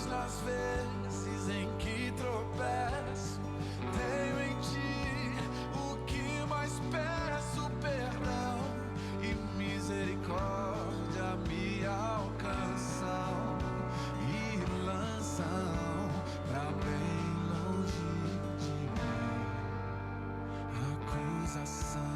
nas vezes em que tropeço, tenho em ti o que mais peço: perdão e misericórdia me alcançam e lançam pra bem longe de mim acusação.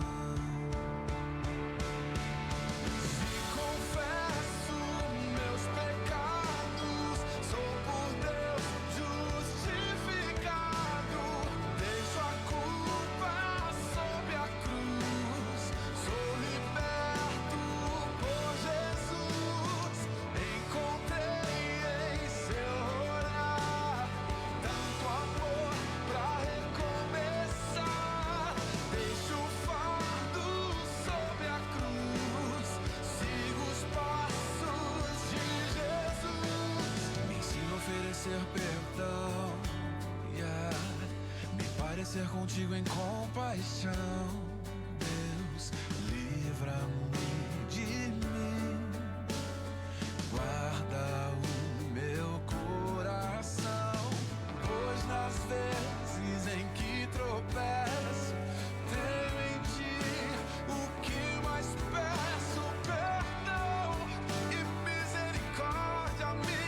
Oferecer perdão, me parecer contigo em compaixão. Deus, livra-me de mim, guarda o meu coração, pois nas vezes em que tropeço, tenho em ti o que mais peço: perdão e misericórdia me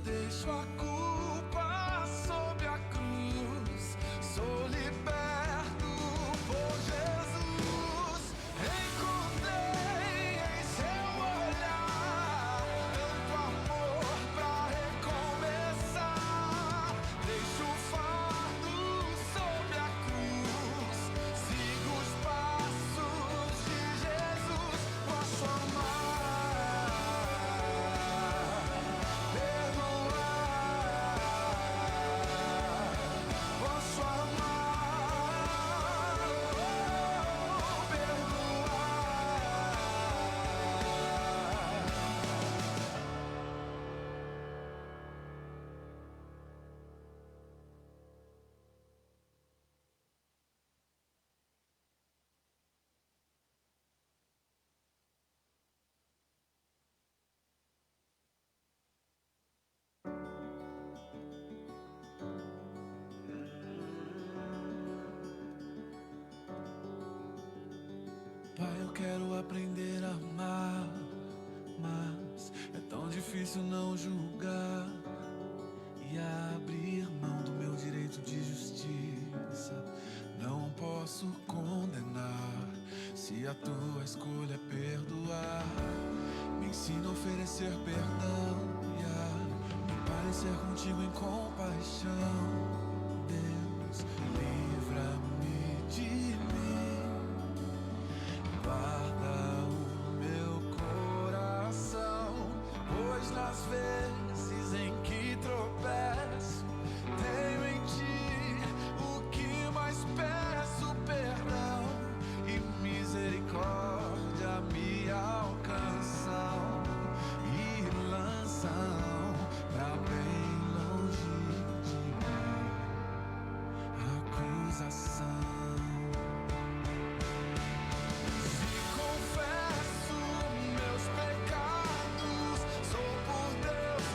deixo a culpa sob a cruz, sou liberto por Jesus. Encontrei em seu olhar tanto amor pra recomeçar. Deixo o fardo sob a cruz, sigo os passos de Jesus. Posso Pai, eu quero aprender a amar, mas é tão difícil não julgar e abrir mão do meu direito de justiça. Não posso condenar se a tua escolha é perdoar. Me ensina a oferecer perdão e me parecer contigo em compaixão. Deus, livra-me de mim, guarda o meu coração, pois nas vezes em que tropeço, tenho em ti o que mais peço: perdão e misericórdia me alcançam e lançam pra bem longe de mim acusação. Confesso meus pecados, sou por Deus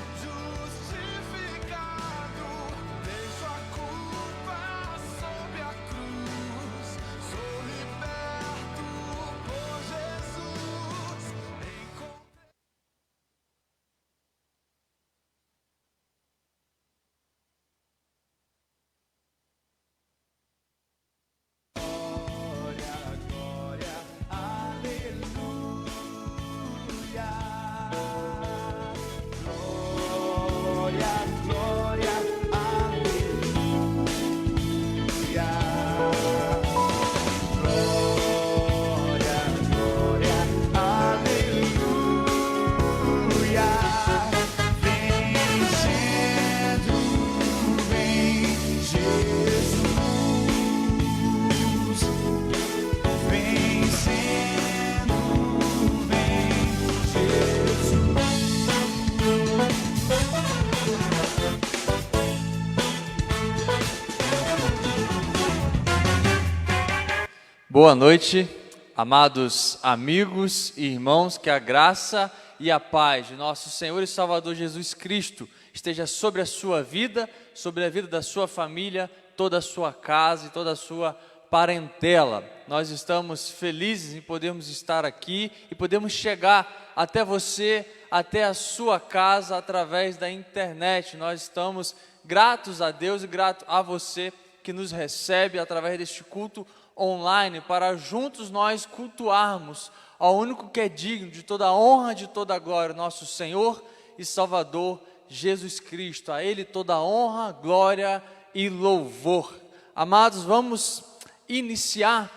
Boa noite, amados amigos e irmãos, que a graça e a paz de nosso Senhor e Salvador Jesus Cristo esteja sobre a sua vida, sobre a vida da sua família, toda a sua casa e toda a sua parentela. Nós estamos felizes em podermos estar aqui e podermos chegar até você, até a sua casa através da internet. Nós estamos gratos a Deus e gratos a você que nos recebe através deste culto online, para juntos nós cultuarmos ao único que é digno de toda a honra, de toda a glória, nosso Senhor e Salvador Jesus Cristo. A Ele toda a honra, glória e louvor. Amados, vamos iniciar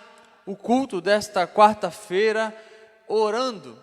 o culto desta quarta-feira orando,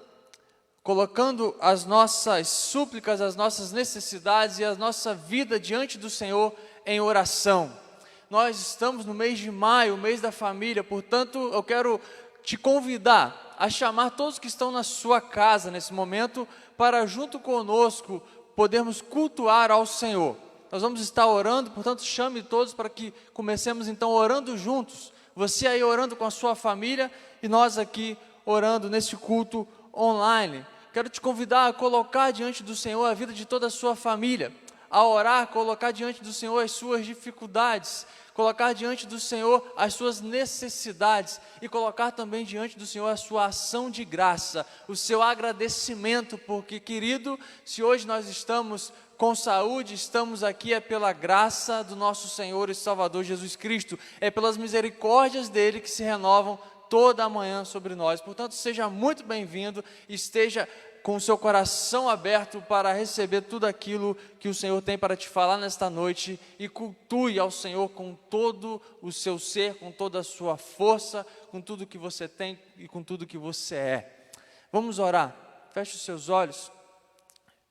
colocando as nossas súplicas, as nossas necessidades e a nossa vida diante do Senhor em oração. Nós estamos no mês de maio, o mês da família, portanto, eu quero te convidar a chamar todos que estão na sua casa nesse momento, para junto conosco podermos cultuar ao Senhor. Nós vamos estar orando, portanto, chame todos para que comecemos então orando juntos. Você aí orando com a sua família e nós aqui orando nesse culto online. Quero te convidar a colocar diante do Senhor a vida de toda a sua família, a orar, colocar diante do Senhor as suas dificuldades, colocar diante do Senhor as suas necessidades e colocar também diante do Senhor a sua ação de graça, o seu agradecimento, porque, querido, se hoje nós estamos com saúde, estamos aqui é pela graça do nosso Senhor e Salvador Jesus Cristo, é pelas misericórdias dele que se renovam toda a manhã sobre nós. Portanto, seja muito bem-vindo, esteja com o seu coração aberto para receber tudo aquilo que o Senhor tem para te falar nesta noite, e cultue ao Senhor com todo o seu ser, com toda a sua força, com tudo que você tem e com tudo que você é. Vamos orar. Feche os seus olhos,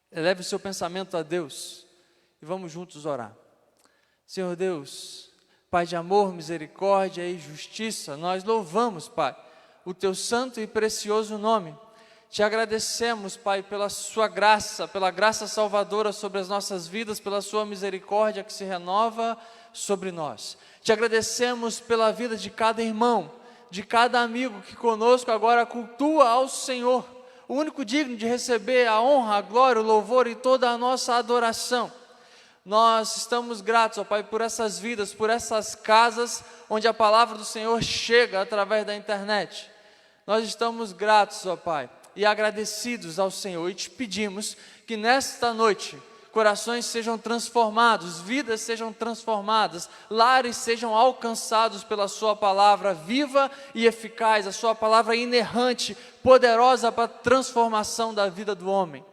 eleve o seu pensamento a Deus e vamos juntos orar. Senhor Deus, Pai de amor, misericórdia e justiça, nós louvamos, Pai, o teu santo e precioso nome. Te agradecemos, Pai, pela sua graça, pela graça salvadora sobre as nossas vidas, pela sua misericórdia que se renova sobre nós. Te agradecemos pela vida de cada irmão, de cada amigo que conosco agora cultua ao Senhor, o único digno de receber a honra, a glória, o louvor e toda a nossa adoração. Nós estamos gratos, ó Pai, por essas vidas, por essas casas onde a palavra do Senhor chega através da internet. Nós estamos gratos, ó Pai, e agradecidos ao Senhor, e te pedimos que nesta noite corações sejam transformados, vidas sejam transformadas, lares sejam alcançados pela sua palavra viva e eficaz, a sua palavra inerrante, poderosa para a transformação da vida do homem,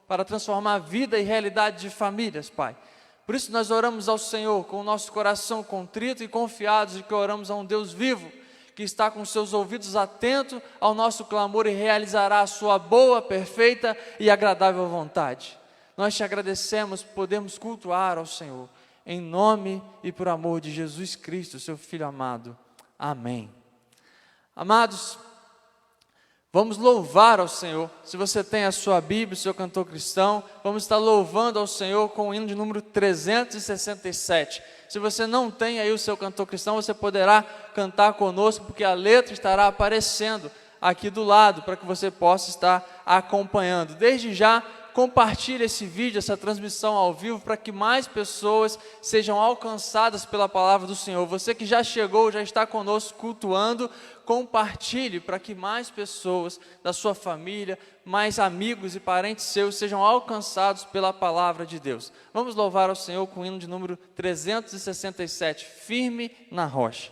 para transformar a vida e realidade de famílias, Pai. Por isso nós oramos ao Senhor com o nosso coração contrito e confiados de que oramos a um Deus vivo, que está com seus ouvidos atentos ao nosso clamor e realizará a sua boa, perfeita e agradável vontade. Nós te agradecemos por podermos cultuar ao Senhor, em nome e por amor de Jesus Cristo, seu Filho amado. Amém. Amados, vamos louvar ao Senhor. Se você tem a sua Bíblia, o seu cantor cristão, vamos estar louvando ao Senhor com o hino de número 367. Se você não tem aí o seu cantor cristão, você poderá cantar conosco, porque a letra estará aparecendo aqui do lado, para que você possa estar acompanhando. Desde já, compartilhe esse vídeo, essa transmissão ao vivo, para que mais pessoas sejam alcançadas pela palavra do Senhor. Você que já chegou, já está conosco cultuando, compartilhe para que mais pessoas da sua família, mais amigos e parentes seus sejam alcançados pela palavra de Deus. Vamos louvar ao Senhor com o hino de número 367, Firme na Rocha.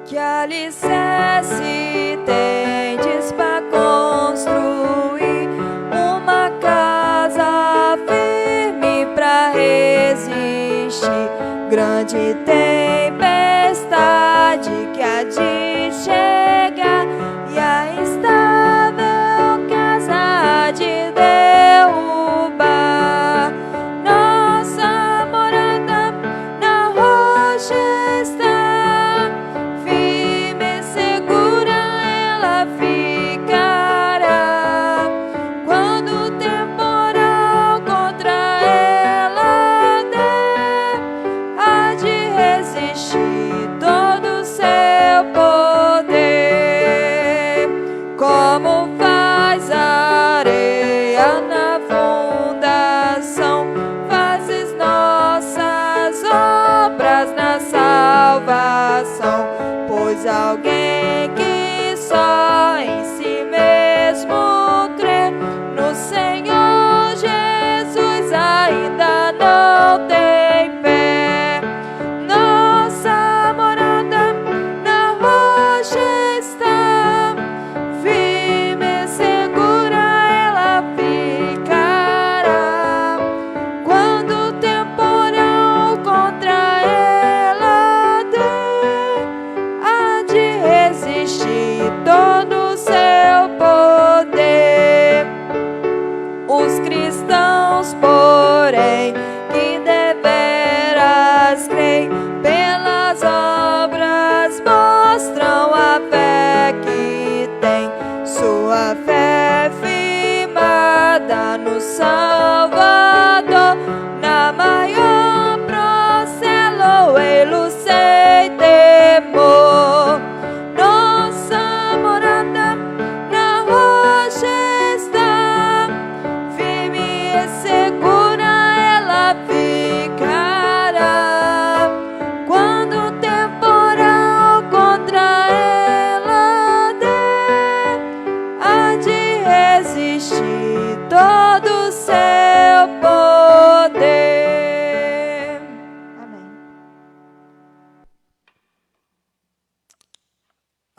Que alicerce tendes para construir uma casa firme para resistir grande tempestade que há de chegar, e a estável casa de derrubar. Nossa morada na rocha está, firme e segura ela ficará. Quando o temporal contra ela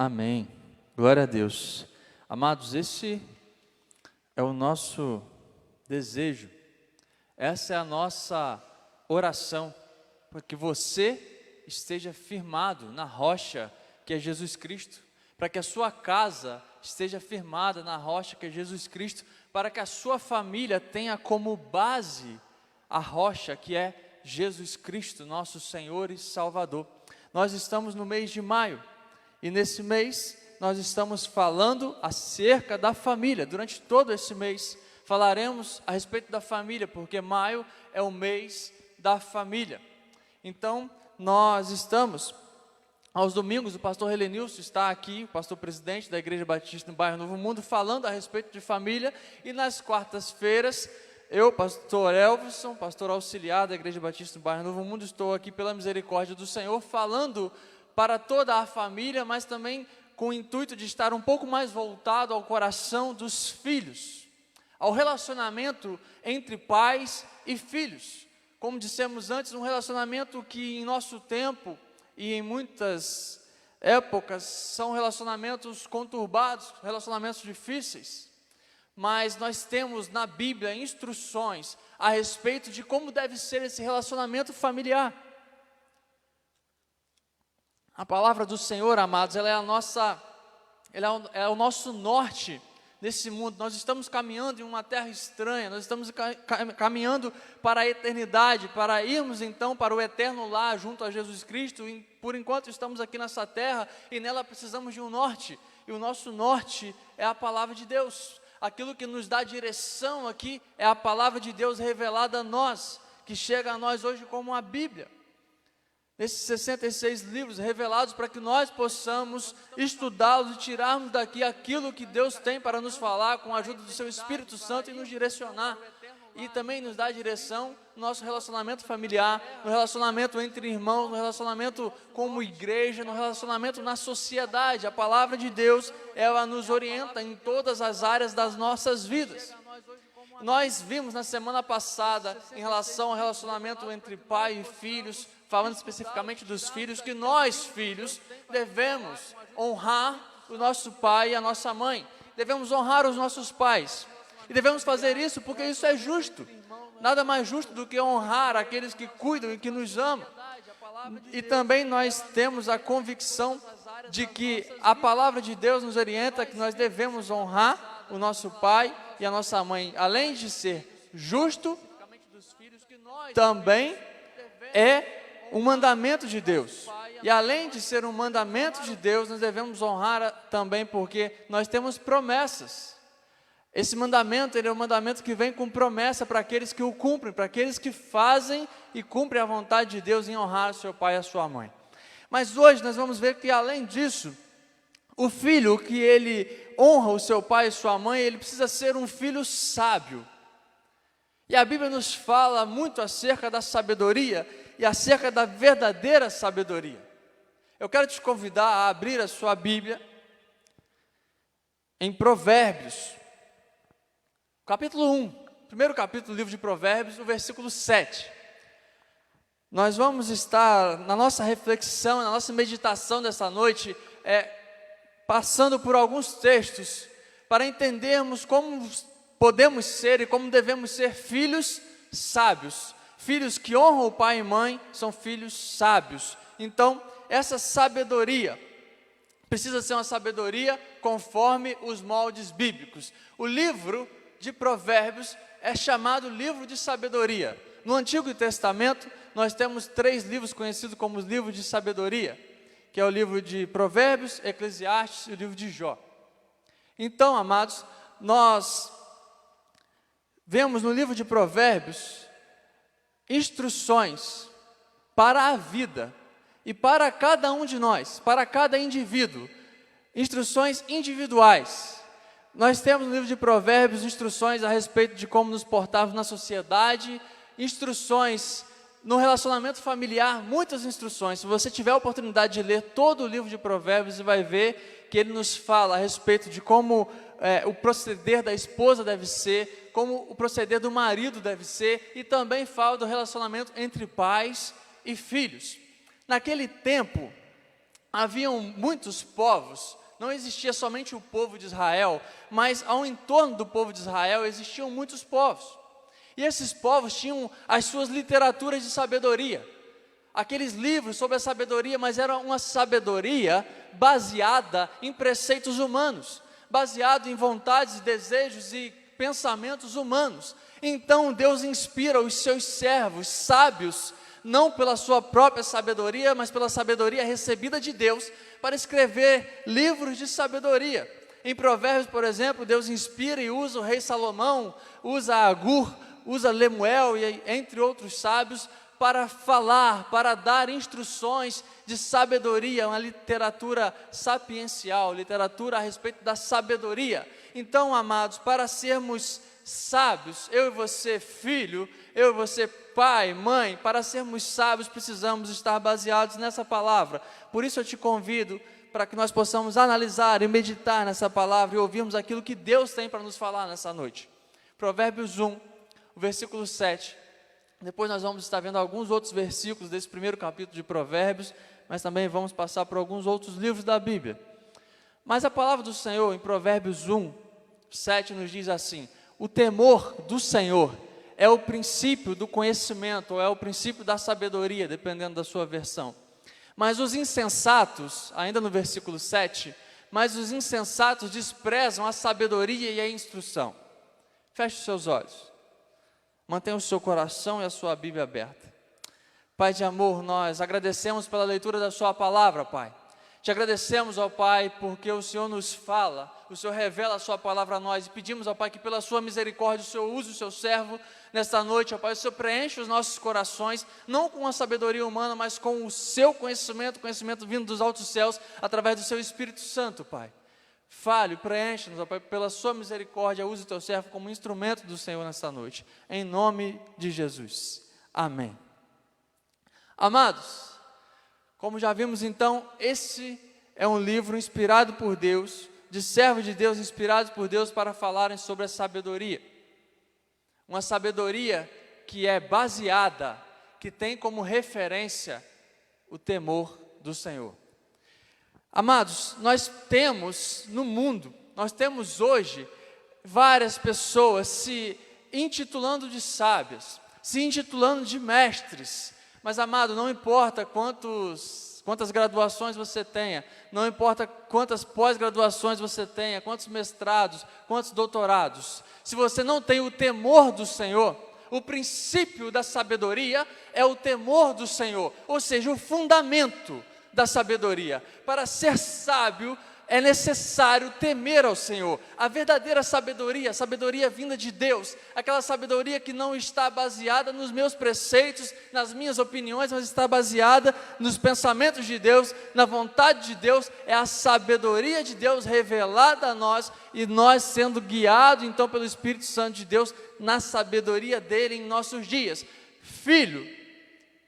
Amém. Glória a Deus. Amados, esse é o nosso desejo, essa é a nossa oração, para que você esteja firmado na rocha que é Jesus Cristo, para que a sua casa esteja firmada na rocha que é Jesus Cristo, para que a sua família tenha como base a rocha que é Jesus Cristo, nosso Senhor e Salvador. Nós estamos no mês de maio, e nesse mês nós estamos falando acerca da família. Durante todo esse mês falaremos a respeito da família, porque maio é o mês da família. Então nós estamos, aos domingos, o pastor Helenilson está aqui, o pastor presidente da Igreja Batista no bairro Novo Mundo, falando a respeito de família, e nas quartas-feiras, eu, pastor Elvison, pastor auxiliar da Igreja Batista no bairro Novo Mundo, estou aqui pela misericórdia do Senhor, falando para toda a família, mas também com o intuito de estar um pouco mais voltado ao coração dos filhos, ao relacionamento entre pais e filhos. Como dissemos antes, um relacionamento que em nosso tempo e em muitas épocas são relacionamentos conturbados, relacionamentos difíceis, mas nós temos na Bíblia instruções a respeito de como deve ser esse relacionamento familiar. A palavra do Senhor, amados, ela é o nosso norte nesse mundo. Nós estamos caminhando em uma terra estranha, nós estamos caminhando para a eternidade, para irmos então para o eterno lar junto a Jesus Cristo. E por enquanto estamos aqui nessa terra e nela precisamos de um norte, e o nosso norte é a palavra de Deus. Aquilo que nos dá direção aqui é a palavra de Deus revelada a nós, que chega a nós hoje como a Bíblia. Nesses 66 livros revelados para que nós possamos estudá-los e tirarmos daqui aquilo que Deus tem para nos falar com a ajuda do seu Espírito Santo e nos direcionar. E também nos dá direção no nosso relacionamento familiar, no relacionamento entre irmãos, no relacionamento como igreja, no relacionamento na sociedade. A palavra de Deus, ela nos orienta em todas as áreas das nossas vidas. Nós vimos na semana passada, em relação ao relacionamento entre pai e filhos, falando especificamente dos filhos, que nós, filhos, devemos honrar o nosso pai e a nossa mãe. Devemos honrar os nossos pais. E devemos fazer isso porque isso é justo. Nada mais justo do que honrar aqueles que cuidam e que nos amam. E também nós temos a convicção de que a palavra de Deus nos orienta que nós devemos honrar o nosso pai e a nossa mãe. Além de ser justo, também é um mandamento de Deus. E além de ser um mandamento de Deus, nós devemos honrar também porque nós temos promessas. Esse mandamento, ele é um mandamento que vem com promessa para aqueles que o cumprem, para aqueles que fazem e cumprem a vontade de Deus em honrar o seu pai e a sua mãe. Mas hoje nós vamos ver que além disso, o filho que ele honra o seu pai e sua mãe, ele precisa ser um filho sábio. E a Bíblia nos fala muito acerca da sabedoria e acerca da verdadeira sabedoria. Eu quero te convidar a abrir a sua Bíblia em Provérbios, capítulo 1, primeiro capítulo do livro de Provérbios, o versículo 7. Nós vamos estar na nossa reflexão, na nossa meditação dessa noite, passando por alguns textos para entendermos como podemos ser e como devemos ser filhos sábios. Filhos que honram o pai e mãe são filhos sábios. Então, essa sabedoria precisa ser uma sabedoria conforme os moldes bíblicos. O livro de Provérbios é chamado livro de sabedoria. No Antigo Testamento, nós temos 3 livros conhecidos como os livros de sabedoria, que é o livro de Provérbios, Eclesiastes e o livro de Jó. Então, amados, nós vemos no livro de Provérbios instruções para a vida e para cada um de nós, para cada indivíduo, instruções individuais. Nós temos no livro de Provérbios instruções a respeito de como nos portarmos na sociedade, instruções no relacionamento familiar, muitas instruções. Se você tiver a oportunidade de ler todo o livro de Provérbios, você vai ver que ele nos fala a respeito de como o proceder da esposa deve ser, como o proceder do marido deve ser, e também fala do relacionamento entre pais e filhos. Naquele tempo, haviam muitos povos, não existia somente o povo de Israel, mas ao entorno do povo de Israel existiam muitos povos. E esses povos tinham as suas literaturas de sabedoria, aqueles livros sobre a sabedoria, mas era uma sabedoria baseada em preceitos humanos, baseado em vontades, desejos e pensamentos humanos. Então Deus inspira os seus servos sábios, não pela sua própria sabedoria, mas pela sabedoria recebida de Deus, para escrever livros de sabedoria. Em Provérbios, por exemplo, Deus inspira e usa o rei Salomão, usa Agur, usa Lemuel, e entre outros sábios, para falar, para dar instruções de sabedoria, uma literatura sapiencial, literatura a respeito da sabedoria. Então, amados, para sermos sábios, eu e você, filho, eu e você, pai, mãe, para sermos sábios precisamos estar baseados nessa palavra. Por isso eu te convido para que nós possamos analisar e meditar nessa palavra e ouvirmos aquilo que Deus tem para nos falar nessa noite. Provérbios 1, o versículo 7. Depois nós vamos estar vendo alguns outros versículos desse primeiro capítulo de Provérbios, mas também vamos passar por alguns outros livros da Bíblia. Mas a palavra do Senhor em Provérbios 1, 7 nos diz assim: o temor do Senhor é o princípio do conhecimento, ou é o princípio da sabedoria, dependendo da sua versão. Mas os insensatos, ainda no versículo 7, mas os insensatos desprezam a sabedoria e a instrução. Feche os seus olhos. Mantenha o seu coração e a sua Bíblia aberta. Pai de amor, nós agradecemos pela leitura da sua palavra, Pai. Te agradecemos, ó Pai, porque o Senhor nos fala, o Senhor revela a sua palavra a nós, e pedimos, ó Pai, que pela sua misericórdia o Senhor use o seu servo nesta noite, ó Pai, o Senhor preenche os nossos corações, não com a sabedoria humana, mas com o seu conhecimento vindo dos altos céus, através do seu Espírito Santo, Pai. Fale, preenche-nos, ó Pai, pela sua misericórdia, use o teu servo como instrumento do Senhor nesta noite, em nome de Jesus. Amém. Amados, como já vimos então, esse é um livro inspirado por Deus, de servos de Deus inspirados por Deus para falarem sobre a sabedoria. Uma sabedoria que é baseada, que tem como referência o temor do Senhor. Amados, nós temos no mundo, nós temos hoje várias pessoas se intitulando de sábias, se intitulando de mestres. Mas, amado, não importa quantas graduações você tenha, não importa quantas pós-graduações você tenha, quantos mestrados, quantos doutorados, se você não tem o temor do Senhor, o princípio da sabedoria é o temor do Senhor, ou seja, o fundamento da sabedoria. Para ser sábio, é necessário temer ao Senhor. A verdadeira sabedoria, a sabedoria vinda de Deus, aquela sabedoria que não está baseada nos meus preceitos, nas minhas opiniões, mas está baseada nos pensamentos de Deus, na vontade de Deus, é a sabedoria de Deus revelada a nós, e nós sendo guiados então pelo Espírito Santo de Deus, na sabedoria dele em nossos dias. Filho,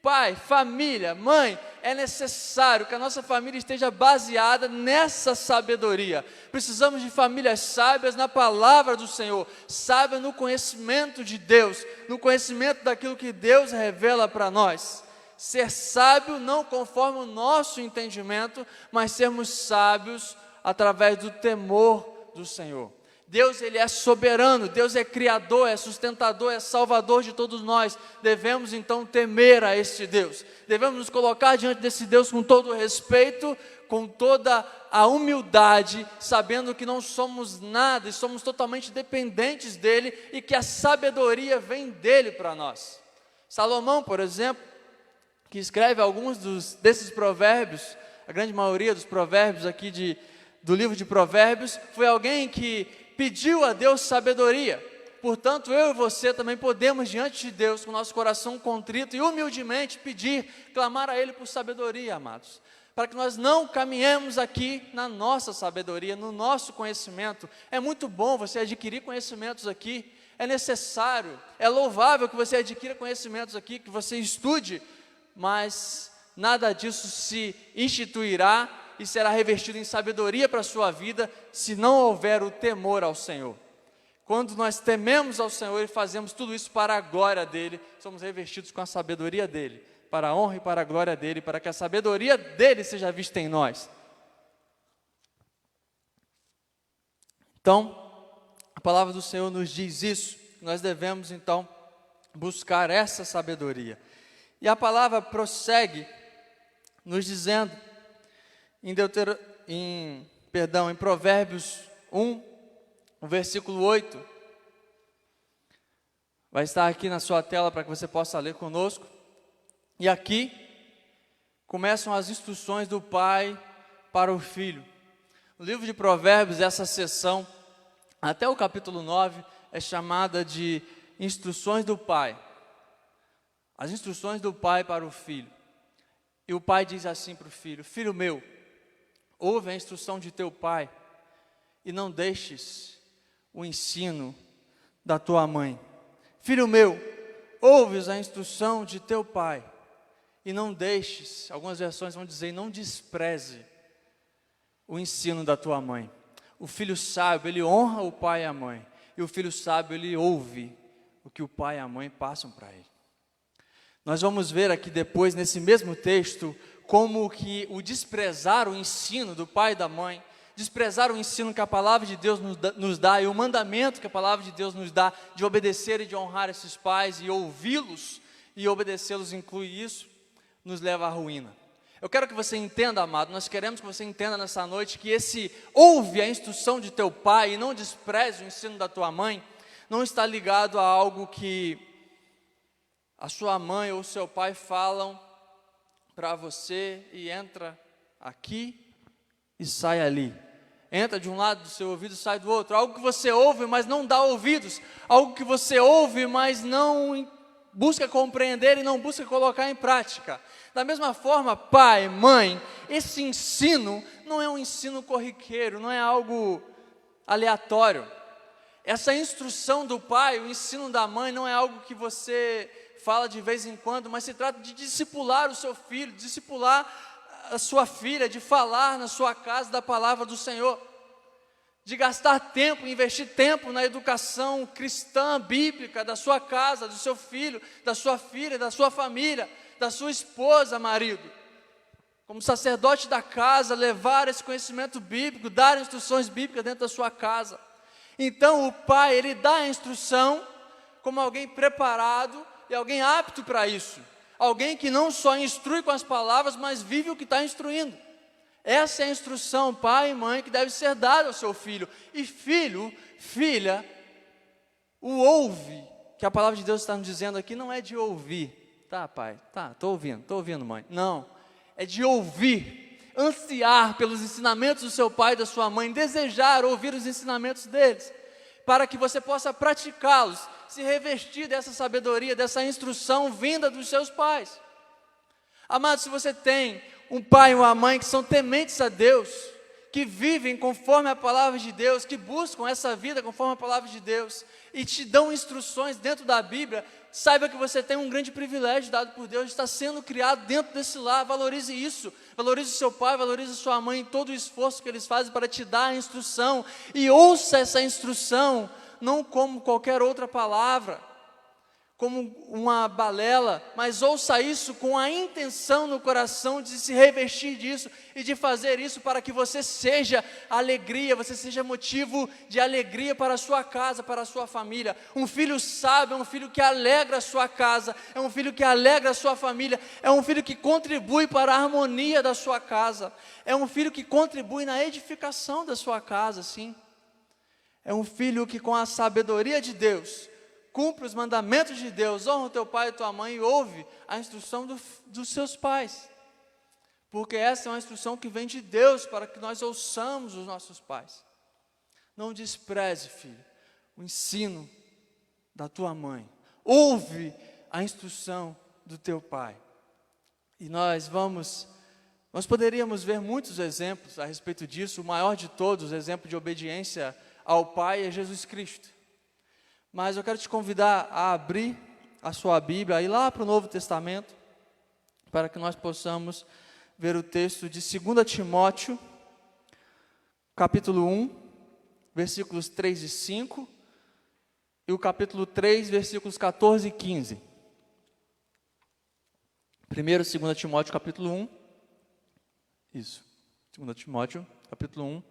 pai, família, mãe, é necessário que a nossa família esteja baseada nessa sabedoria. Precisamos de famílias sábias na palavra do Senhor, sábias no conhecimento de Deus, no conhecimento daquilo que Deus revela para nós. Ser sábio não conforme o nosso entendimento, mas sermos sábios através do temor do Senhor. Deus, Ele é soberano, Deus é criador, é sustentador, é salvador de todos nós. Devemos então temer a este Deus, devemos nos colocar diante desse Deus com todo o respeito, com toda a humildade, sabendo que não somos nada e somos totalmente dependentes dEle, e que a sabedoria vem dEle para nós. Salomão, por exemplo, que escreve alguns desses provérbios, a grande maioria dos provérbios aqui do livro de Provérbios, foi alguém que pediu a Deus sabedoria. Portanto, eu e você também podemos, diante de Deus, com nosso coração contrito e humildemente pedir, clamar a Ele por sabedoria, amados, para que nós não caminhemos aqui na nossa sabedoria, no nosso conhecimento. É muito bom você adquirir conhecimentos aqui, é necessário, é louvável que você adquira conhecimentos aqui, que você estude, mas nada disso se instituirá e será revestido em sabedoria para a sua vida, se não houver o temor ao Senhor. Quando nós tememos ao Senhor e fazemos tudo isso para a glória dEle, somos revestidos com a sabedoria dEle, para a honra e para a glória dEle, para que a sabedoria dEle seja vista em nós. Então, a palavra do Senhor nos diz isso, nós devemos então buscar essa sabedoria. E a palavra prossegue nos dizendo, em Provérbios 1, o versículo 8, vai estar aqui na sua tela para que você possa ler conosco. E aqui começam as instruções do pai para o filho. No livro de Provérbios, essa seção, até o capítulo 9, é chamada de instruções do pai. As instruções do pai para o filho. E o pai diz assim para o filho: filho meu, ouve a instrução de teu pai e não deixes o ensino da tua mãe. Filho meu, ouves a instrução de teu pai e não deixes, algumas versões vão dizer, não despreze o ensino da tua mãe. O filho sábio, ele honra o pai e a mãe, e o filho sábio, ele ouve o que o pai e a mãe passam para ele. Nós vamos ver aqui depois, nesse mesmo texto, como que o desprezar o ensino do pai e da mãe, desprezar o ensino que a palavra de Deus nos dá, e o mandamento que a palavra de Deus nos dá, de obedecer e de honrar esses pais, e ouvi-los e obedecê-los, inclui isso, nos leva à ruína. Eu quero que você entenda, amado, nós queremos que você entenda nessa noite, que esse ouve a instrução de teu pai, e não despreze o ensino da tua mãe, não está ligado a algo que a sua mãe ou o seu pai falam para você, e entra aqui e sai ali. Entra de um lado do seu ouvido e sai do outro. Algo que você ouve, mas não dá ouvidos. Algo que você ouve, mas não busca compreender e não busca colocar em prática. Da mesma forma, pai, mãe, esse ensino não é um ensino corriqueiro, não é algo aleatório. Essa instrução do pai, o ensino da mãe, não é algo que você fala de vez em quando, mas se trata de discipular o seu filho, discipular a sua filha, de falar na sua casa da palavra do Senhor, de gastar tempo, investir tempo na educação cristã, bíblica, da sua casa, do seu filho, da sua filha, da sua família, da sua esposa, marido. Como sacerdote da casa, levar esse conhecimento bíblico, dar instruções bíblicas dentro da sua casa. Então o pai, ele dá a instrução como alguém preparado e alguém apto para isso. Alguém que não só instrui com as palavras, mas vive o que está instruindo. Essa é a instrução, pai e mãe, que deve ser dada ao seu filho. E filho, filha, o ouve, que a palavra de Deus está nos dizendo aqui, não é de ouvir. Tá, pai? Tá, estou ouvindo, mãe. Não, é de ouvir, ansiar pelos ensinamentos do seu pai e da sua mãe, desejar ouvir os ensinamentos deles, para que você possa praticá-los, se revestir dessa sabedoria, dessa instrução vinda dos seus pais. Amado, se você tem um pai e uma mãe que são tementes a Deus, que vivem conforme a palavra de Deus, que buscam essa vida conforme a palavra de Deus, e te dão instruções dentro da Bíblia, saiba que você tem um grande privilégio dado por Deus, está sendo criado dentro desse lar. Valorize isso, valorize o seu pai, valorize sua mãe, em todo o esforço que eles fazem para te dar a instrução, e ouça essa instrução, não como qualquer outra palavra, como uma balela, mas ouça isso com a intenção no coração de se revestir disso e de fazer isso para que você seja alegria, você seja motivo de alegria para a sua casa, para a sua família. Um filho sábio é um filho que alegra a sua casa, é um filho que alegra a sua família, é um filho que contribui para a harmonia da sua casa, é um filho que contribui na edificação da sua casa, sim. É um filho que, com a sabedoria de Deus, cumpre os mandamentos de Deus, honra o teu pai e tua mãe e ouve a instrução dos seus pais. Porque essa é uma instrução que vem de Deus para que nós ouçamos os nossos pais. Não despreze, filho, o ensino da tua mãe. Ouve a instrução do teu pai. E nós poderíamos ver muitos exemplos a respeito disso. O maior de todos, o exemplo de obediência ao pai, é Jesus Cristo. Mas eu quero te convidar a abrir a sua Bíblia, a ir lá para o Novo Testamento, para que nós possamos ver o texto de 2 Timóteo, capítulo 1, versículos 3 e 5, e o capítulo 3, versículos 14 e 15. 1º e 2 Timóteo, capítulo 1. Isso. 2 Timóteo, capítulo 1,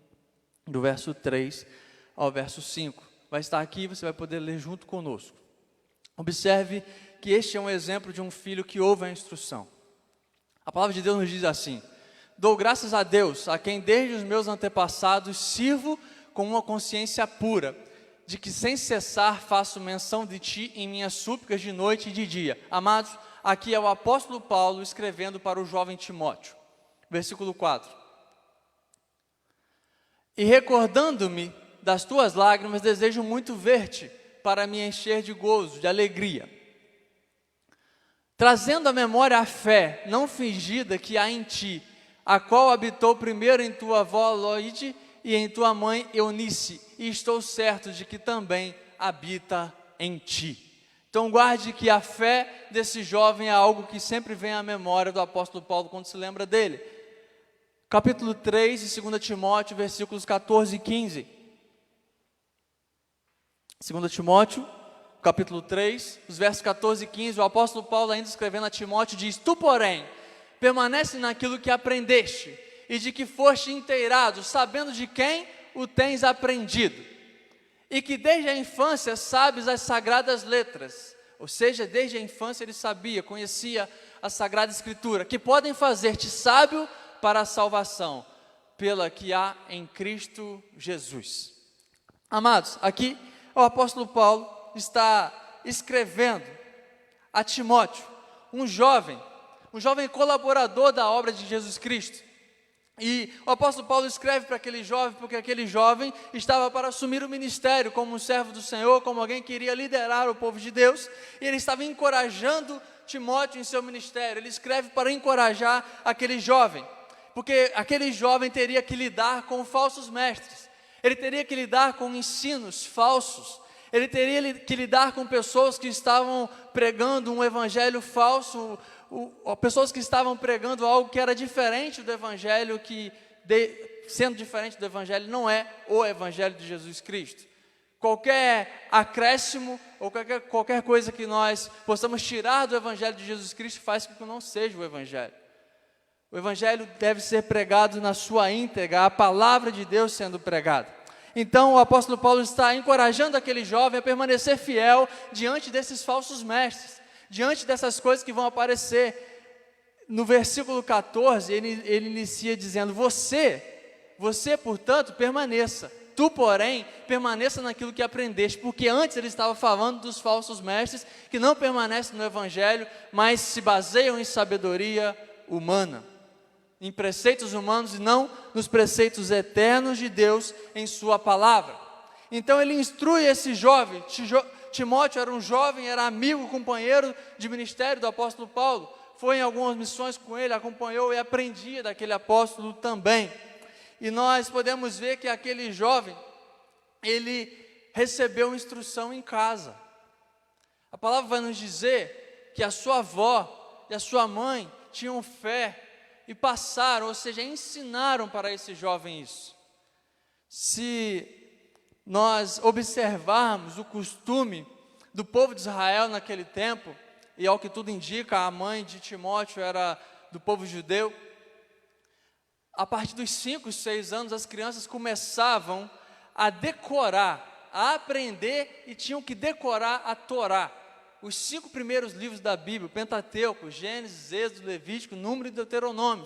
do verso 3 ao verso 5. Vai estar aqui, você vai poder ler junto conosco. Observe que este é um exemplo de um filho que ouve a instrução. A palavra de Deus nos diz assim: dou graças a Deus, a quem desde os meus antepassados sirvo com uma consciência pura, de que sem cessar faço menção de ti em minhas súplicas de noite e de dia. Amados, aqui é o apóstolo Paulo escrevendo para o jovem Timóteo. Versículo 4. E recordando-me das tuas lágrimas, desejo muito ver-te, para me encher de gozo, de alegria, trazendo à memória a fé não fingida que há em ti, a qual habitou primeiro em tua avó Loide e em tua mãe Eunice, e estou certo de que também habita em ti. Então guarde que a fé desse jovem é algo que sempre vem à memória do apóstolo Paulo quando se lembra dele. Capítulo 3 de 2 Timóteo, versículos 14 e 15. 2 Timóteo, capítulo 3, os versos 14 e 15, o apóstolo Paulo, ainda escrevendo a Timóteo, diz: tu, porém, permanece naquilo que aprendeste e de que foste inteirado, sabendo de quem o tens aprendido, e que desde a infância sabes as sagradas letras, ou seja, desde a infância ele sabia, conhecia a Sagrada Escritura, que podem fazer-te sábio para a salvação, pela que há em Cristo Jesus. Amados, aqui o apóstolo Paulo está escrevendo a Timóteo, um jovem colaborador da obra de Jesus Cristo. E o apóstolo Paulo escreve para aquele jovem, porque aquele jovem estava para assumir o ministério como um servo do Senhor, como alguém que iria liderar o povo de Deus, e ele estava encorajando Timóteo em seu ministério. Ele escreve para encorajar aquele jovem, porque aquele jovem teria que lidar com falsos mestres, ele teria que lidar com ensinos falsos, ele teria que lidar com pessoas que estavam pregando um evangelho falso, pessoas que estavam pregando algo que era diferente do evangelho, sendo diferente do evangelho, não é o evangelho de Jesus Cristo. Qualquer acréscimo ou qualquer coisa que nós possamos tirar do evangelho de Jesus Cristo faz com que não seja o evangelho. O evangelho deve ser pregado na sua íntegra, a palavra de Deus sendo pregada. Então o apóstolo Paulo está encorajando aquele jovem a permanecer fiel diante desses falsos mestres, diante dessas coisas que vão aparecer. No versículo 14, ele inicia dizendo: você, portanto, permaneça. Tu, porém, permaneça naquilo que aprendeste, porque antes ele estava falando dos falsos mestres que não permanecem no evangelho, mas se baseiam em sabedoria humana, em preceitos humanos e não nos preceitos eternos de Deus em sua palavra. Então ele instrui esse jovem. Timóteo era um jovem, era amigo, companheiro de ministério do apóstolo Paulo, foi em algumas missões com ele, acompanhou e aprendia daquele apóstolo também. E nós podemos ver que aquele jovem, ele recebeu instrução em casa. A palavra vai nos dizer que a sua avó e a sua mãe tinham fé e passaram, ou seja, ensinaram para esse jovem isso. Se nós observarmos o costume do povo de Israel naquele tempo, e ao que tudo indica, a mãe de Timóteo era do povo judeu, a partir dos 5, 6 anos, as crianças começavam a decorar, a aprender e tinham que decorar a Torá. Os 5 primeiros livros da Bíblia, o Pentateuco, Gênesis, Êxodo, Levítico, Número e Deuteronômio.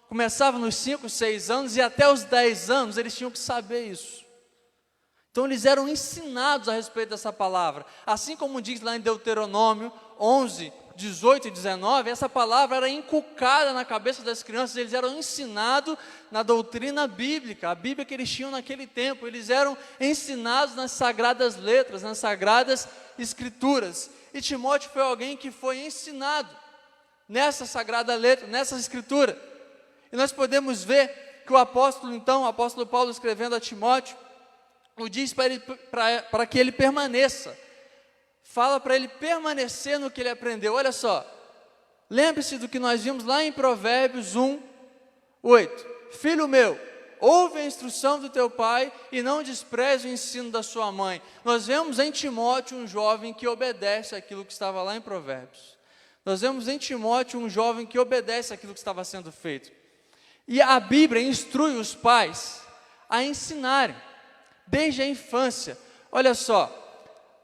Começavam nos 5, 6 anos e até os 10 anos eles tinham que saber isso. Então eles eram ensinados a respeito dessa palavra. Assim como diz lá em Deuteronômio 11, 18 e 19, essa palavra era inculcada na cabeça das crianças, eles eram ensinados na doutrina bíblica, a Bíblia que eles tinham naquele tempo, eles eram ensinados nas sagradas letras, nas sagradas escrituras. E Timóteo foi alguém que foi ensinado nessa sagrada letra, nessa escritura. E nós podemos ver que o apóstolo Paulo escrevendo a Timóteo, o diz para que ele permaneça. Fala para ele permanecer no que ele aprendeu. Olha só, lembre-se do que nós vimos lá em Provérbios 1, 8. Filho meu, ouve a instrução do teu pai e não despreze o ensino da sua mãe. Nós vemos em Timóteo um jovem que obedece aquilo que estava lá em Provérbios. Nós vemos em Timóteo um jovem que obedece aquilo que estava sendo feito. E a Bíblia instrui os pais a ensinarem, desde a infância. Olha só,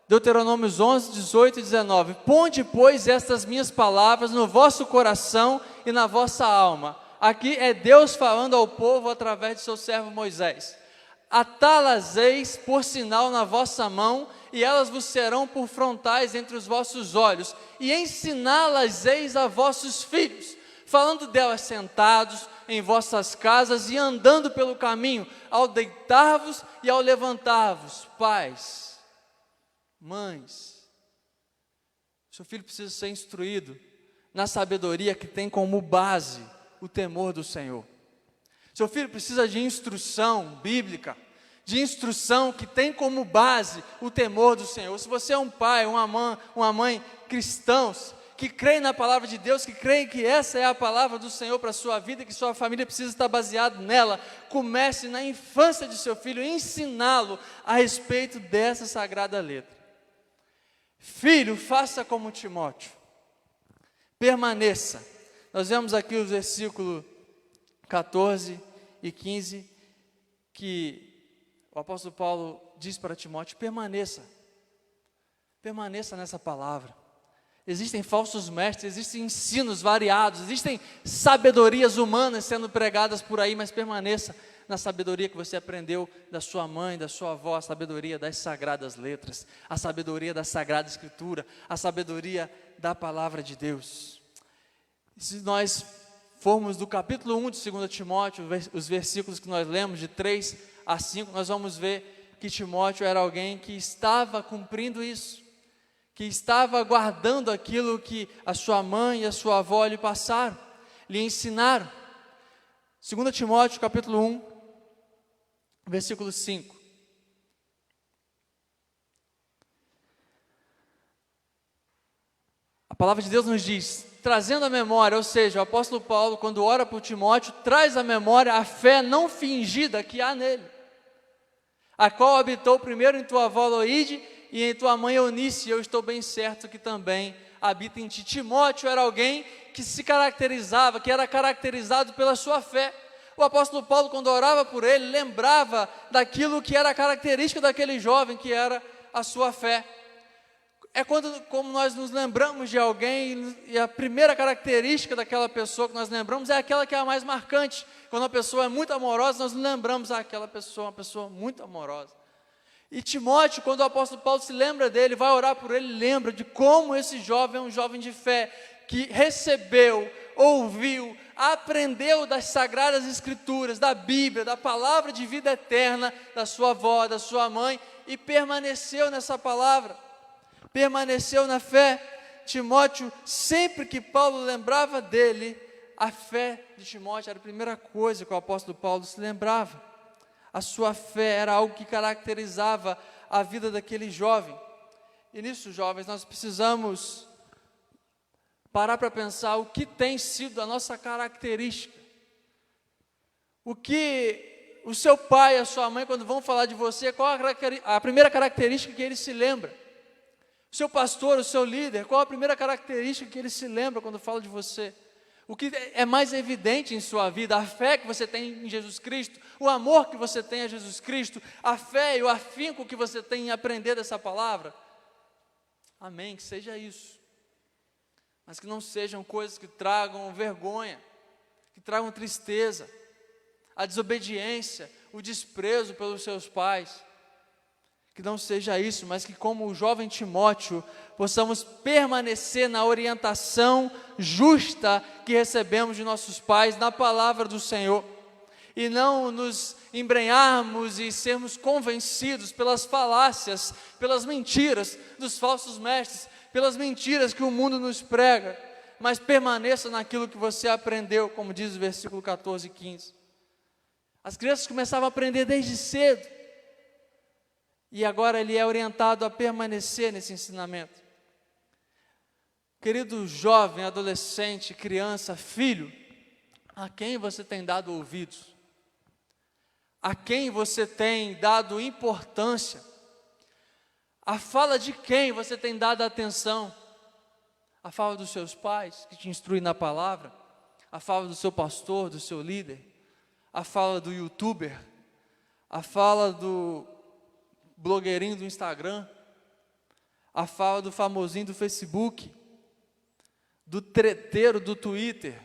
Deuteronômios 11, 18 e 19. Ponde, pois, estas minhas palavras no vosso coração e na vossa alma. Aqui é Deus falando ao povo através de seu servo Moisés. Atá-las-eis por sinal na vossa mão, e elas vos serão por frontais entre os vossos olhos, e ensiná-las-eis a vossos filhos, falando delas sentados em vossas casas e andando pelo caminho, ao deitar-vos e ao levantar-vos. Pais, mães, seu filho precisa ser instruído na sabedoria que tem como base o temor do Senhor. Seu filho precisa de instrução bíblica, de instrução que tem como base o temor do Senhor. Se você é um pai, uma mãe cristãos, que creem na palavra de Deus, que creem que essa é a palavra do Senhor para a sua vida, que sua família precisa estar baseada nela, comece na infância de seu filho, ensiná-lo a respeito dessa sagrada letra. Filho, faça como Timóteo, permaneça. Nós vemos aqui os versículos 14 e 15, que o apóstolo Paulo diz para Timóteo: permaneça nessa palavra. Existem falsos mestres, existem ensinos variados, existem sabedorias humanas sendo pregadas por aí, mas permaneça na sabedoria que você aprendeu da sua mãe, da sua avó, a sabedoria das sagradas letras, a sabedoria da Sagrada Escritura, a sabedoria da palavra de Deus. Se nós formos do capítulo 1 de 2 Timóteo, os versículos que nós lemos, de 3 a 5, nós vamos ver que Timóteo era alguém que estava cumprindo isso, que estava guardando aquilo que a sua mãe e a sua avó lhe passaram, lhe ensinaram. 2 Timóteo capítulo 1, versículo 5. A palavra de Deus nos diz, trazendo a memória, ou seja, o apóstolo Paulo, quando ora por Timóteo, traz à memória a fé não fingida que há nele, a qual habitou primeiro em tua avó Loide e em tua mãe Eunice, eu estou bem certo que também habita em ti. Timóteo era alguém que se caracterizava, que era caracterizado pela sua fé. O apóstolo Paulo, quando orava por ele, lembrava daquilo que era a característica daquele jovem, que era a sua fé. É como nós nos lembramos de alguém, e a primeira característica daquela pessoa que nós lembramos é aquela que é a mais marcante. Quando a pessoa é muito amorosa, nós nos lembramos daquela pessoa, uma pessoa muito amorosa. E Timóteo, quando o apóstolo Paulo se lembra dele, vai orar por ele, lembra de como esse jovem é um jovem de fé, que recebeu, ouviu, aprendeu das sagradas escrituras, da Bíblia, da palavra de vida eterna, da sua avó, da sua mãe, e permaneceu nessa palavra, permaneceu na fé. Timóteo, sempre que Paulo lembrava dele, a fé de Timóteo era a primeira coisa que o apóstolo Paulo se lembrava. A sua fé era algo que caracterizava a vida daquele jovem. E nisso, jovens, nós precisamos parar para pensar o que tem sido a nossa característica. O que o seu pai e a sua mãe, quando vão falar de você, qual a primeira característica que ele se lembra? O seu pastor, o seu líder, qual a primeira característica que ele se lembra quando fala de você? O que é mais evidente em sua vida? A fé que você tem em Jesus Cristo, o amor que você tem a Jesus Cristo, a fé e o afinco que você tem em aprender dessa palavra? Amém, que seja isso. Mas que não sejam coisas que tragam vergonha, que tragam tristeza, a desobediência, o desprezo pelos seus pais. Que não seja isso, mas que, como o jovem Timóteo, possamos permanecer na orientação justa que recebemos de nossos pais, na palavra do Senhor, e não nos embrenharmos e sermos convencidos pelas falácias, pelas mentiras dos falsos mestres, pelas mentiras que o mundo nos prega, mas permaneça naquilo que você aprendeu, como diz o versículo 14 e 15. As crianças começavam a aprender desde cedo, e agora ele é orientado a permanecer nesse ensinamento. Querido jovem, adolescente, criança, filho, a quem você tem dado ouvidos? a quem você tem dado importância? A fala de quem você tem dado atenção? A fala dos seus pais, que te instruem na palavra? A fala do seu pastor, do seu líder? A fala do youtuber? A fala do blogueirinho do Instagram? A fala do famosinho do Facebook? Do treteiro do Twitter?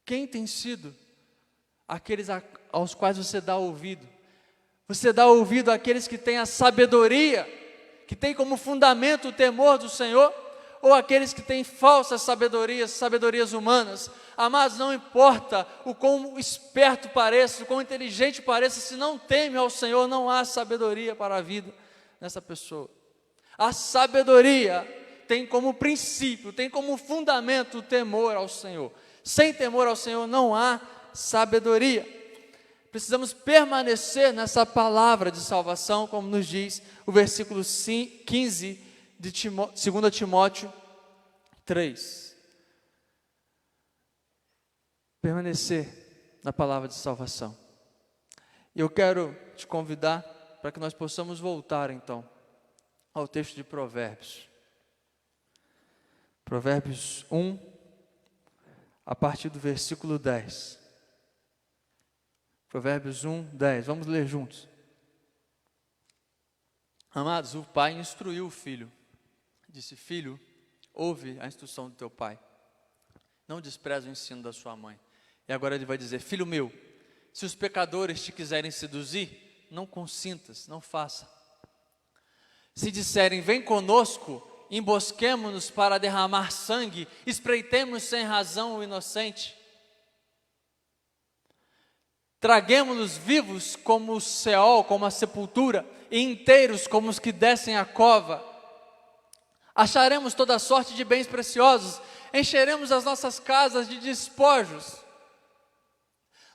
Quem tem sido aqueles aos quais você dá ouvido? Você dá ouvido àqueles que têm a sabedoria, que tem como fundamento o temor do Senhor, ou aqueles que têm falsas sabedorias humanas? Amados, não importa o quão esperto pareça, o quão inteligente pareça, se não teme ao Senhor, não há sabedoria para a vida nessa pessoa. A sabedoria tem como princípio, tem como fundamento o temor ao Senhor. Sem temor ao Senhor não há sabedoria. Precisamos permanecer nessa palavra de salvação, como nos diz o versículo 15 de 2 Timóteo 3. Permanecer na palavra de salvação. E eu quero te convidar para que nós possamos voltar então ao texto de Provérbios. Provérbios 1, a partir do versículo 10. Provérbios 1, 10. Vamos ler juntos. Amados, o pai instruiu o filho. Disse: filho, ouve a instrução do teu pai. Não despreze o ensino da sua mãe. E agora ele vai dizer: filho meu, se os pecadores te quiserem seduzir, não consintas, não faça. Se disserem: vem conosco, embosquemo-nos para derramar sangue, espreitemos sem razão o inocente. Traguemo-los vivos como o Seol, como a sepultura, e inteiros como os que descem a cova. Acharemos toda sorte de bens preciosos, encheremos as nossas casas de despojos.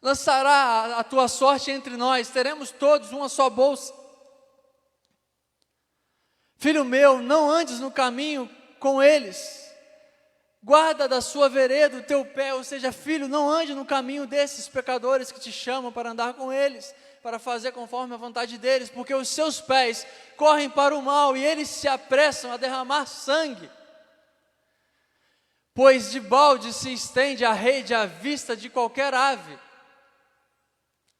Lançará a tua sorte entre nós, teremos todos uma só bolsa. Filho meu, não andes no caminho com eles, guarda da sua vereda o teu pé. Ou seja, filho, não ande no caminho desses pecadores que te chamam para andar com eles, para fazer conforme a vontade deles, porque os seus pés correm para o mal e eles se apressam a derramar sangue. Pois de balde se estende a rede à vista de qualquer ave,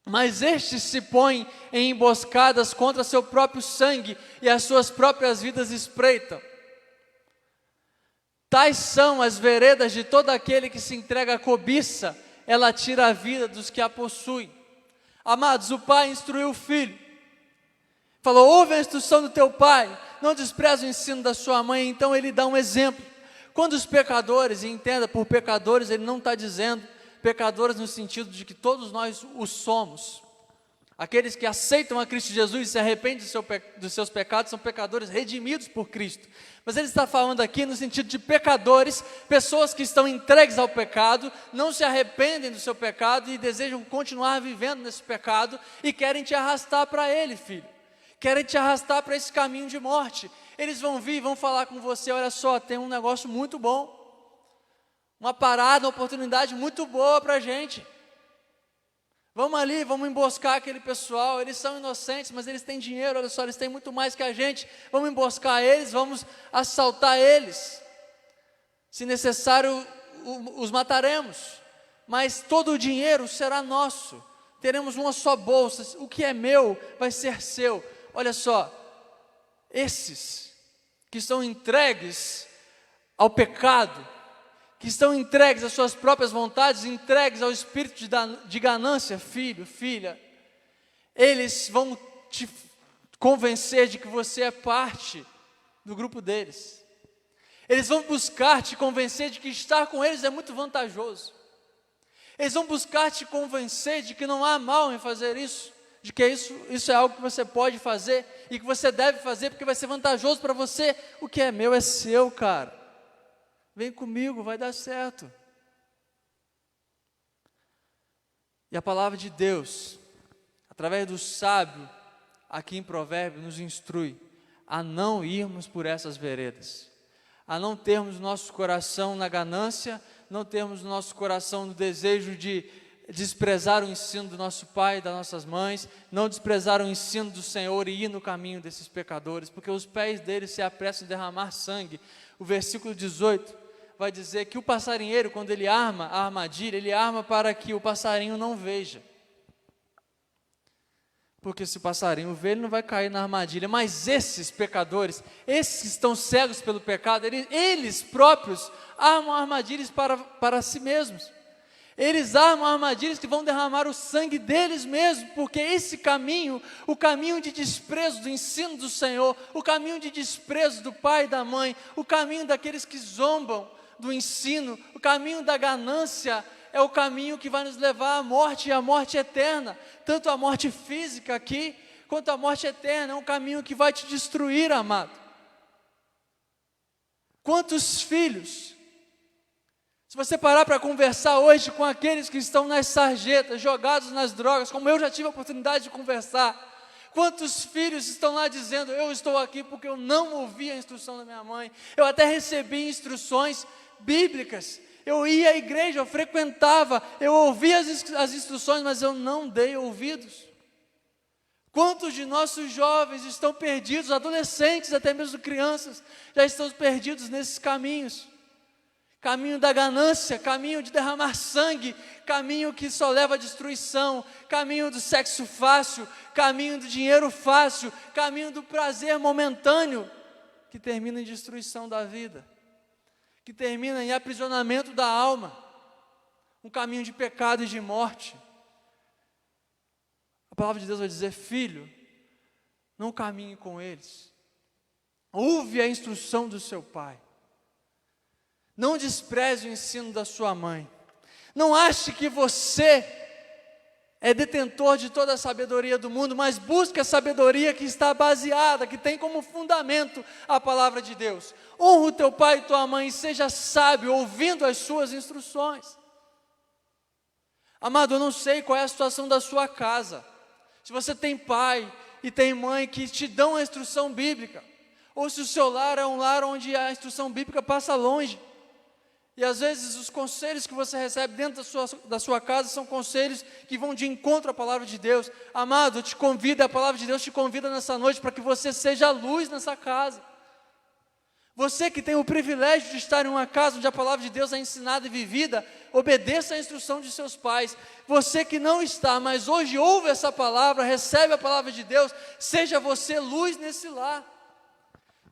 mas estes se põem em emboscadas contra seu próprio sangue e as suas próprias vidas espreitam. Tais são as veredas de todo aquele que se entrega à cobiça, ela tira a vida dos que a possuem. Amados, o pai instruiu o filho, falou: ouve a instrução do teu pai, não despreze o ensino da sua mãe. Então ele dá um exemplo. Quando os pecadores, e entenda, por pecadores ele não está dizendo pecadores no sentido de que todos nós os somos. Aqueles que aceitam a Cristo Jesus e se arrependem dos seus pecados são pecadores redimidos por Cristo. Mas ele está falando aqui no sentido de pecadores, pessoas que estão entregues ao pecado, não se arrependem do seu pecado e desejam continuar vivendo nesse pecado e querem te arrastar para ele, filho. Querem te arrastar para esse caminho de morte. Eles vão vir e vão falar com você: olha só, tem um negócio muito bom, uma parada, uma oportunidade muito boa para a gente. Vamos ali, vamos emboscar aquele pessoal, eles são inocentes, mas eles têm dinheiro, olha só, eles têm muito mais que a gente. Vamos emboscar eles, vamos assaltar eles. Se necessário, os mataremos, mas todo o dinheiro será nosso. Teremos uma só bolsa, o que é meu vai ser seu. Olha só, esses que estão entregues ao pecado, que estão entregues às suas próprias vontades, entregues ao espírito de ganância, filho, filha, eles vão te convencer de que você é parte do grupo deles. Eles vão buscar te convencer de que estar com eles é muito vantajoso. Eles vão buscar te convencer de que não há mal em fazer isso, de que isso é algo que você pode fazer e que você deve fazer porque vai ser vantajoso para você. O que é meu é seu, cara. Vem comigo, vai dar certo. E a palavra de Deus, através do sábio, aqui em Provérbios, nos instrui a não irmos por essas veredas, a não termos nosso coração na ganância, não termos nosso coração no desejo de desprezar o ensino do nosso pai e das nossas mães, não desprezar o ensino do Senhor e ir no caminho desses pecadores, porque os pés deles se apressam em derramar sangue. O versículo 18 vai dizer que o passarinheiro, quando ele arma a armadilha, ele arma para que o passarinho não veja. Porque se o passarinho vê, ele não vai cair na armadilha. Mas esses pecadores, esses que estão cegos pelo pecado, eles próprios armam armadilhas para si mesmos. Eles armam armadilhas que vão derramar o sangue deles mesmos, porque esse caminho, o caminho de desprezo do ensino do Senhor, o caminho de desprezo do pai e da mãe, o caminho daqueles que zombam do ensino, o caminho da ganância, é o caminho que vai nos levar à morte, e à morte eterna, tanto a morte física aqui, quanto a morte eterna. É um caminho que vai te destruir, amado. Quantos filhos, se você parar para conversar hoje com aqueles que estão nas sarjetas, jogados nas drogas, como eu já tive a oportunidade de conversar, quantos filhos estão lá dizendo, eu estou aqui porque eu não ouvi a instrução da minha mãe, eu até recebi instruções bíblicas, eu ia à igreja, eu frequentava, eu ouvia as instruções, mas eu não dei ouvidos. Quantos de nossos jovens estão perdidos, adolescentes, até mesmo crianças, já estão perdidos nesses caminhos? Caminho da ganância, caminho de derramar sangue, caminho que só leva à destruição, caminho do sexo fácil, caminho do dinheiro fácil, caminho do prazer momentâneo, que termina em destruição da vida, que termina em aprisionamento da alma, um caminho de pecado e de morte. A palavra de Deus vai dizer, filho, não caminhe com eles, ouve a instrução do seu pai, não despreze o ensino da sua mãe, não ache que você é detentor de toda a sabedoria do mundo, mas busque a sabedoria que está baseada, que tem como fundamento a palavra de Deus. Honra o teu pai e tua mãe, e seja sábio, ouvindo as suas instruções. Amado, eu não sei qual é a situação da sua casa, se você tem pai e tem mãe que te dão a instrução bíblica, ou se o seu lar é um lar onde a instrução bíblica passa longe, e às vezes os conselhos que você recebe dentro da sua casa são conselhos que vão de encontro à palavra de Deus. Amado, eu te convido, a palavra de Deus te convida nessa noite para que você seja a luz nessa casa. Você que tem o privilégio de estar em uma casa onde a palavra de Deus é ensinada e vivida, obedeça a instrução de seus pais. Você que não está, mas hoje ouve essa palavra, recebe a palavra de Deus, seja você luz nesse lar.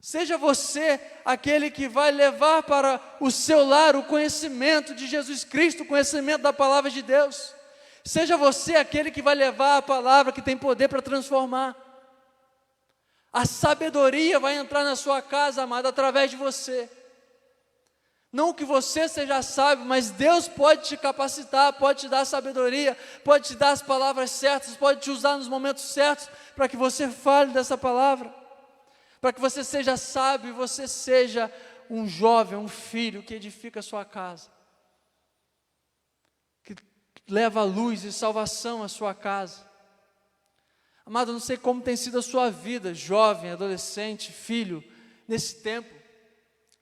Seja você aquele que vai levar para o seu lar o conhecimento de Jesus Cristo, o conhecimento da palavra de Deus. Seja você aquele que vai levar a palavra que tem poder para transformar. A sabedoria vai entrar na sua casa, amado, através de você. Não que você seja sábio, mas Deus pode te capacitar, pode te dar sabedoria, pode te dar as palavras certas, pode te usar nos momentos certos para que você fale dessa palavra. Para que você seja sábio e você seja um jovem, um filho que edifica a sua casa, que leva luz e salvação à sua casa. Amado, eu não sei como tem sido a sua vida, jovem, adolescente, filho, nesse tempo.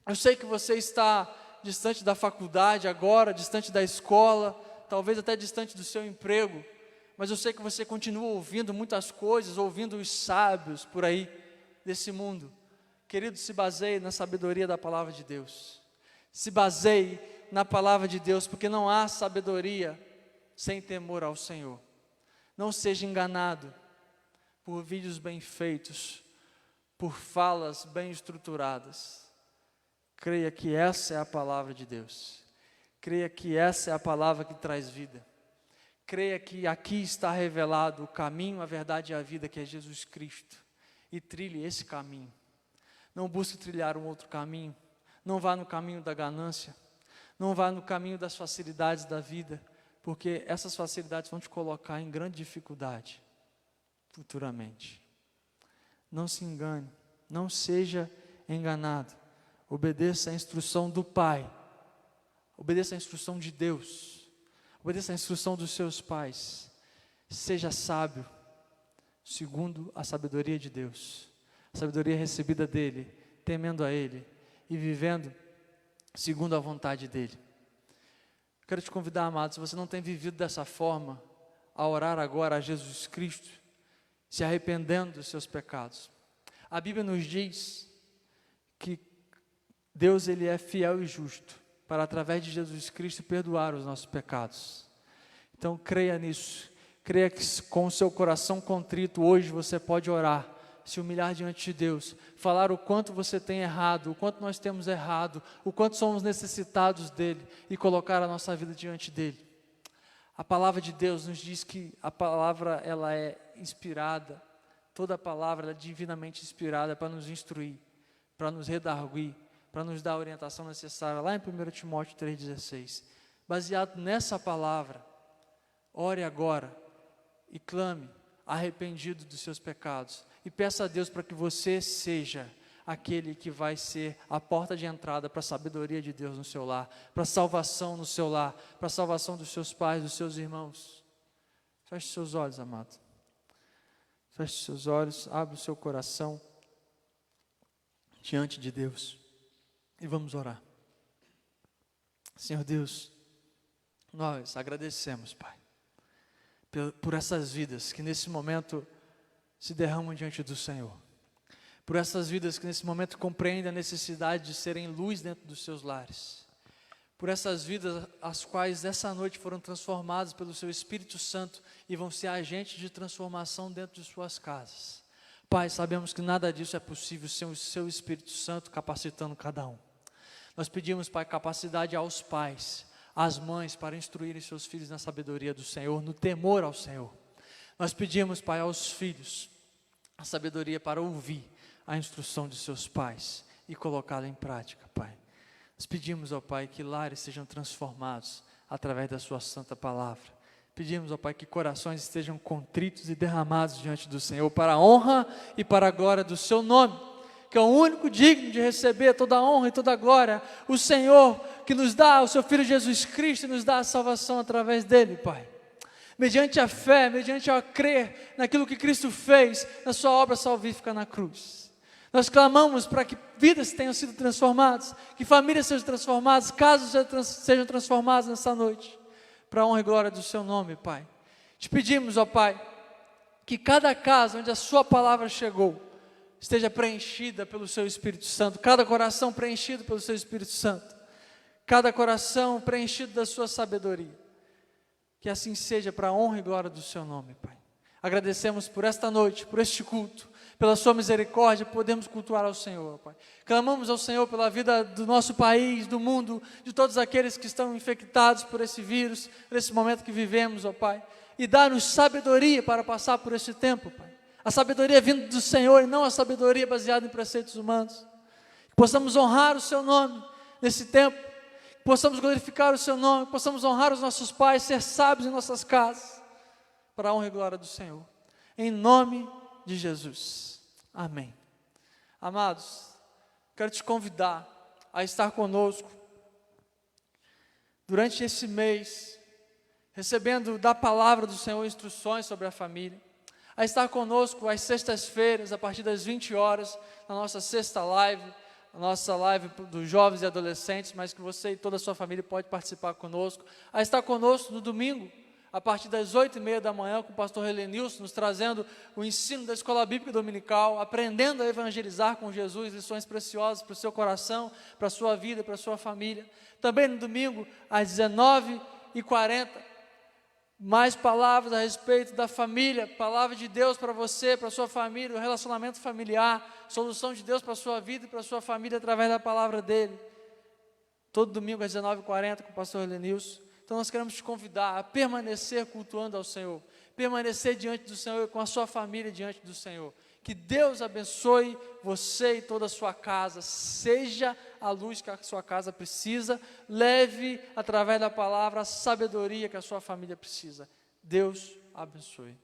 Eu sei que você está distante da faculdade agora, distante da escola, talvez até distante do seu emprego, mas eu sei que você continua ouvindo muitas coisas, ouvindo os sábios por aí desse mundo. Querido, se baseie na sabedoria da palavra de Deus, se baseie na palavra de Deus, porque não há sabedoria sem temor ao Senhor. Não seja enganado por vídeos bem feitos, por falas bem estruturadas. Creia que essa é a palavra de Deus, creia que essa é a palavra que traz vida, creia que aqui está revelado o caminho, a verdade e a vida, que é Jesus Cristo. E trilhe esse caminho. Não busque trilhar um outro caminho. Não vá no caminho da ganância. Não vá no caminho das facilidades da vida, porque essas facilidades vão te colocar em grande dificuldade futuramente. Não se engane, não seja enganado. Obedeça a instrução do Pai. Obedeça a instrução de Deus. Obedeça a instrução dos seus pais. Seja sábio, segundo a sabedoria de Deus, a sabedoria recebida dEle, temendo a Ele e vivendo segundo a vontade dEle. quero te convidar, amado, se você não tem vivido dessa forma, a orar agora a Jesus Cristo, se arrependendo dos seus pecados. A Bíblia nos diz que Deus, Ele é fiel e justo para, através de Jesus Cristo, perdoar os nossos pecados. Então, creia nisso. Creia que com o seu coração contrito, hoje você pode orar, se humilhar diante de Deus, falar o quanto você tem errado, o quanto nós temos errado, o quanto somos necessitados dEle e colocar a nossa vida diante dEle. A palavra de Deus nos diz que a palavra, ela é inspirada, toda a palavra ela é divinamente inspirada para nos instruir, para nos redarguir, para nos dar a orientação necessária, lá em 1 Timóteo 3,16. Baseado nessa palavra, ore agora e clame, arrependido dos seus pecados, e peça a Deus para que você seja aquele que vai ser a porta de entrada para a sabedoria de Deus no seu lar, para a salvação no seu lar, para a salvação dos seus pais, dos seus irmãos. Feche seus olhos, amado. Feche seus olhos, abre o seu coração diante de Deus e vamos orar. Senhor Deus, nós agradecemos, Pai, por essas vidas que nesse momento se derramam diante do Senhor, por essas vidas que nesse momento compreendem a necessidade de serem luz dentro dos seus lares, por essas vidas as quais essa noite foram transformadas pelo Seu Espírito Santo e vão ser agentes de transformação dentro de suas casas. Pai, sabemos que nada disso é possível sem o Seu Espírito Santo capacitando cada um. Nós pedimos, Pai, capacidade aos pais, às mães, para instruírem seus filhos na sabedoria do Senhor, no temor ao Senhor. Nós pedimos, Pai, aos filhos a sabedoria para ouvir a instrução de seus pais e colocá-la em prática, Pai. Nós pedimos, ó Pai, que lares sejam transformados através da Sua santa palavra. Pedimos, ó Pai, que corações estejam contritos e derramados diante do Senhor para a honra e para a glória do Seu nome, que é o único digno de receber toda a honra e toda a glória, o Senhor que nos dá o Seu Filho Jesus Cristo e nos dá a salvação através dele, Pai. Mediante a fé, mediante a crer naquilo que Cristo fez na Sua obra salvífica na cruz. Nós clamamos para que vidas tenham sido transformadas, que famílias sejam transformadas, casos sejam transformados nessa noite, para a honra e glória do Seu nome, Pai. Te pedimos, ó Pai, que cada casa onde a Sua palavra chegou, esteja preenchida pelo Seu Espírito Santo, cada coração preenchido pelo Seu Espírito Santo, cada coração preenchido da Sua sabedoria. Que assim seja para a honra e glória do Seu nome, Pai. Agradecemos por esta noite, por este culto, pela Sua misericórdia, podemos cultuar ao Senhor, Pai. Clamamos ao Senhor pela vida do nosso país, do mundo, de todos aqueles que estão infectados por esse vírus, por esse momento que vivemos, ó Pai. E dá-nos sabedoria para passar por esse tempo, Pai. A sabedoria vindo do Senhor e não a sabedoria baseada em preceitos humanos. Que possamos honrar o Seu nome nesse tempo, que possamos glorificar o Seu nome, que possamos honrar os nossos pais, ser sábios em nossas casas, para a honra e glória do Senhor. Em nome de Jesus. Amém. Amados, quero te convidar a estar conosco durante esse mês, recebendo da palavra do Senhor instruções sobre a família, a estar conosco às sextas-feiras, a partir das 20 horas, na nossa sexta live, a nossa live dos jovens e adolescentes, mas que você e toda a sua família pode participar conosco, a estar conosco no domingo, a partir das 8h30 da manhã, com o pastor Helenilson, nos trazendo o ensino da Escola Bíblica Dominical, aprendendo a evangelizar com Jesus, lições preciosas para o seu coração, para a sua vida, para a sua família. Também no domingo, às 19h40, mais palavras a respeito da família, palavra de Deus para você, para a sua família, o relacionamento familiar, solução de Deus para a sua vida e para a sua família através da palavra dele. Todo domingo às 19h40 com o pastor Helenilson. Então nós queremos te convidar a permanecer cultuando ao Senhor, permanecer diante do Senhor, com a sua família diante do Senhor. Que Deus abençoe você e toda a sua casa, seja a luz que a sua casa precisa, leve através da palavra a sabedoria que a sua família precisa. Deus abençoe.